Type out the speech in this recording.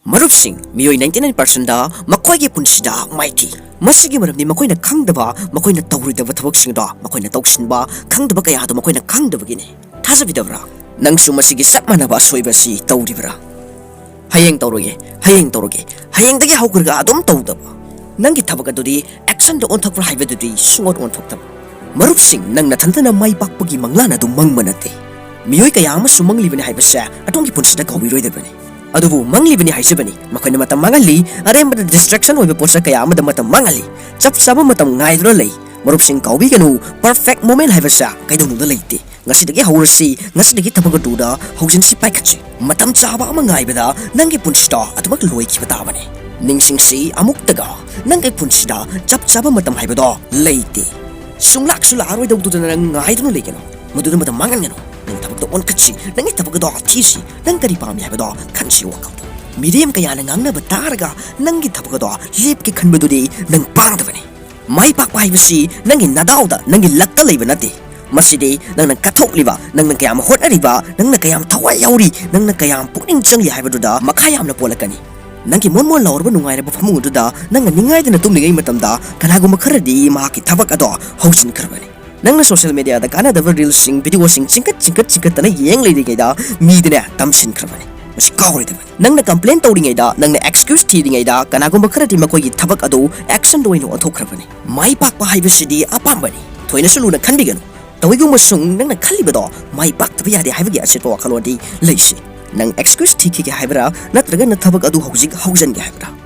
Marupsing, miyoi 99% da makoy punshida mighty. Masigi maramni makoy na khangdaba, makoy na tawridaba thabak da, makoy na tawsinba, khangdaba kaya do makoy na khangdaba gine. Thasabidabra, nangsu masigi sapmanaba soibasi tawribra. Hayeng tawroge, hayeng dagi hawkurga adom tawdaba. Nangi thabak adudi action do onthakra haibadudi sungot onthokdaba. Marupsing nang nathantana mai pakpagi manglana do mangmanate. Miyoi kaya amasu manglibani haibasa atongi punshida kawiroidabani. Adubu manglibani haisabani makoy na matam mangali arembada distraction oiba posa kaya amada matam mangali chap chaba matam ngaidra lei marupsing kaubi kanu perfect moment haibasa kaidonu da leite ngasidagi haurasi ngasidagi tabagaduda hausinsi paikhachi matam chaba ama ngaibada nangi punshida atumak loi khibata bane ningsingsi amuk taga nangi punshida chap chaba matam haibada leite sunglak sula aroi dawdu na ngaidru leikeno mudu matam mangangeno nang tabagdo on kachi nang itabagdo tisi nang kari pami habado kanchi wakal medium kaya nang angna bataraga nang itabagdo lip ki khanbadudi nang pangdabani mai pak pai basi nang nadauda nang lakta leibanati masidi nang kathokliba nang kayam hotariba nang kayam thawai yauri nang kayam pukning changi habaduda makhayam na polakani nang ki mon laurba nungai ra bafamududa nang ningai dana tumlingai matamda kanaguma kharadi ma ki thabak ado hausin karbani Nangna social media da kana da reels sing video sing chingkat tana yeng lady gaida midina tamsin khrabani mas kawri da nangna complain tawri gaida nangna excuse thi gaida kana gumba kharati makoi thabak ado action doino othokhrabani mai pak pa haibasidi apambani thoina suluna khanbiganu tawigum sung nangna khalibado mai pak tabi yade haibagi aseto wakhalodi leisi nang excuse thi ki haibra natraga na thabak ado hojik haujan ga haibra